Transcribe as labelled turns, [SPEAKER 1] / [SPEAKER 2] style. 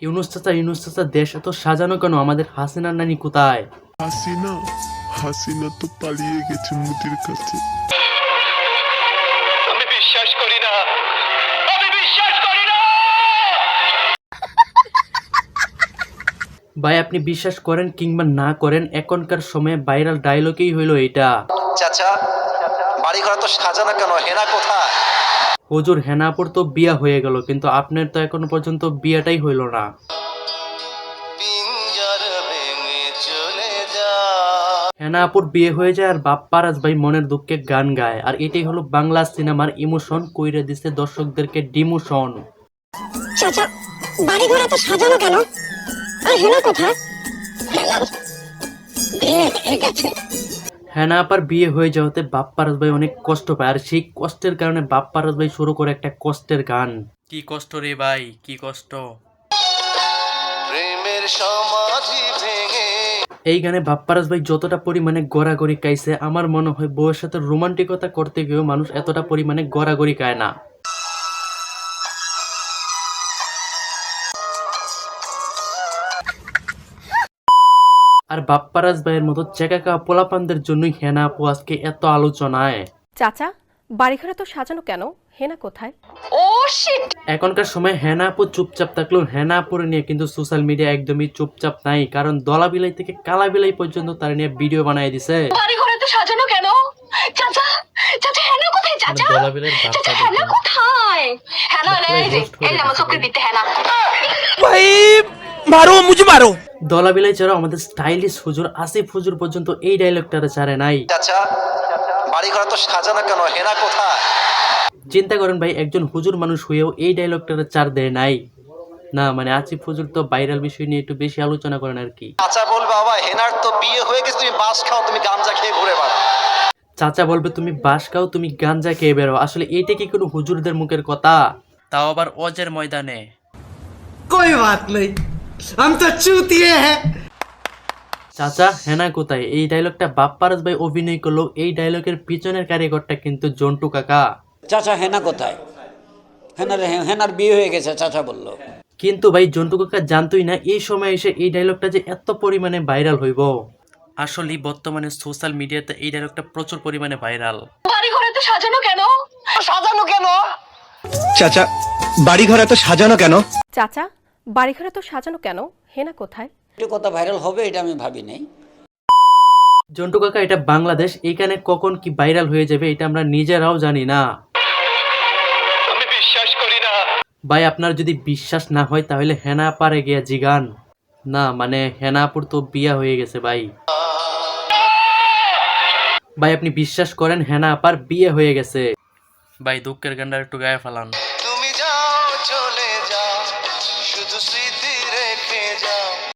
[SPEAKER 1] ইউনুস চাচা দেশ এত সাজানো কেন? আমাদের হাসিনার নানি কোথায়?
[SPEAKER 2] হাসিনা হাসিনা তো পালিয়ে গেছে মোদির কাছে।
[SPEAKER 3] আমি বিশ্বাস করি না, আমি বিশ্বাস করি না।
[SPEAKER 1] ভাই আপনি বিশ্বাস করেন কিংবা না করেন, এখনকার সময়ে ভাইরাল ডায়লগই হইলো এটা।
[SPEAKER 3] চাচা বাড়ি ঘর তো সাজানো কেন, হেনা কোথায়?
[SPEAKER 1] হুজুর হেনাপুর তো বিয়া হয়ে গেল, কিন্তু আপনার তো এখনো পর্যন্ত বিয়াটাই হইল না।
[SPEAKER 3] পিঞ্জর ভেঙে চলে যা।
[SPEAKER 1] হেনাপুর বিয়ে হয়ে যায় আর বাপ্পারাজ ভাই মনের দুঃখে গান গায়, আর এটাই হলো বাংলা সিনেমার ইমোশন, কইরে দিচ্ছে দর্শকদেরকে ডিমোশন।
[SPEAKER 4] চাচা বাড়ি ঘোড়া তো সাজানো কেন, আর হেনা কোথায়? বিয়ে হয়ে গেছে।
[SPEAKER 1] হেনা আপার বিয়ে হয়ে যাওয়াতে বাপ্পারাজ ভাই অনেক কষ্ট পায়, আর সেই কষ্টের কারণে বাপ্পারাজ ভাই শুরু করে একটা কষ্টের গান। কি কষ্ট রে ভাই, কি কষ্ট।
[SPEAKER 3] প্রেমের সমাধি ভেঙে
[SPEAKER 1] এই গানে বাপ্পারাজ ভাই যতটা পরিমাণে গড়াগড়ি খাইছে, আমার মনে হয় বউয়ের সাথে রোমান্টিকতা করতে গিয়েও মানুষ এতটা পরিমাণে গড়াগড়ি খায় না। আর বাপ্পারাজ ভাইয়ের মতো চেকাকা পোলাপানদের জন্যই হেনা আপু আজকে এত আলোচনায়।
[SPEAKER 5] চাচা বাড়িঘরে তো সাজানো কেন, হেনা কোথায়?
[SPEAKER 1] এখনকার সময় হেনা আপু চুপচাপ থাকলেও হেনা আপুরে নিয়ে কিন্তু সোশ্যাল মিডিয়া একদমই চুপচাপ নাই, কারণ দলা বিলাই থেকে কালা বিলাই পর্যন্ত তার নিয়ে ভিডিও বানাই দিছে।
[SPEAKER 4] বাড়ি ঘোড়া তো সাজানো কেন, চাচা চাচা হেনা কোথায়? চাচা
[SPEAKER 1] দলা বিলাইয়ের বাচ্চা
[SPEAKER 4] হেনা কোথায়? হেনা এই যে এই আমার চোখের ভিতরে হেনা।
[SPEAKER 1] দলা বিলাই ছাড়াও আমাদের স্টাইলিশ হুজুর আসিফ হুজুর পর্যন্ত এই ডায়লগটা ছাড়ে নাই।
[SPEAKER 3] চাচা বাড়ি ঘর তো সাজানো কেন, হেনা কোথায়?
[SPEAKER 1] চিন্তা করেন ভাই, একজন হুজুর মানুষ হয়েও এই ডায়লগটা চার দেয় নাই। না মানে আসিফ হুজুর তো ভাইরাল বিষয় নিয়ে একটু বেশি আলোচনা করেন আর কি।
[SPEAKER 3] চাচা বলবে বাবা হেনার তো বিয়ে হয়ে গেছে, তুমি বাস খাও, তুমি গাঞ্জা খেয়ে ঘুরে বেড়াও।
[SPEAKER 1] চাচা বলবে তুমি বাস খাও, তুমি গাঞ্জা খেয়ে বেরো। আসলে এইটা কি কোনো হুজুরদের মুখের কথা? তাও আবার অজের ময়দানে।
[SPEAKER 6] कोई बात नहीं, हम तो चूतिए हैं।
[SPEAKER 1] চাচা হেনা কোথায়, এই ডায়লগটা বাপ্পারাজ ভাই অভিনয় করলো, এই ডায়লগের পিছনের কারিগরটা কিন্তু জন্টু কাকা।
[SPEAKER 7] চাচা হেনা কোথায়? হেনার বিয়ে হয়ে গেছে চাচা বলল।
[SPEAKER 1] কিন্তু ভাই জন্টু কাকা জানতোই না এই সময় এসে এই ডায়লগটা যে এত পরিমাণে ভাইরাল হইব। আসলে বর্তমানে সোশ্যাল মিডিয়াতে এই ডায়লগটা প্রচুর পরিমাণে ভাইরাল।
[SPEAKER 4] বাড়ি ঘোড়া তো সাজানো কেন,
[SPEAKER 3] সাজানো কেন?
[SPEAKER 8] চাচা বাড়ি ঘর এত সাজানো কেন?
[SPEAKER 5] চাচা বাড়িঘরে তো সাজানো কেন, হেনা কোথায়?
[SPEAKER 7] একটু কথা ভাইরাল হবে এটা আমি ভাবি নাই।
[SPEAKER 1] জন্টু কাকা এটা বাংলাদেশ, এইখানে কখন কি ভাইরাল হয়ে যাবে এটা আমরা নিজেরাও জানি না।
[SPEAKER 3] আমি বিশ্বাস করি না।
[SPEAKER 1] ভাই আপনার যদি বিশ্বাস না হয় তাহলে হেনা পারে গিয়া জিগান। না মানে হেনাপুর তো বিয়া হয়ে গেছে ভাই। ভাই আপনি বিশ্বাস করেন হেনা আপার বিয়ে হয়ে গেছে। ভাই দুঃখের গানটা একটু গায়ে ফেলান।
[SPEAKER 3] তুমি যাও চলে যাও, শুধু স্মৃতি রেখে যাও।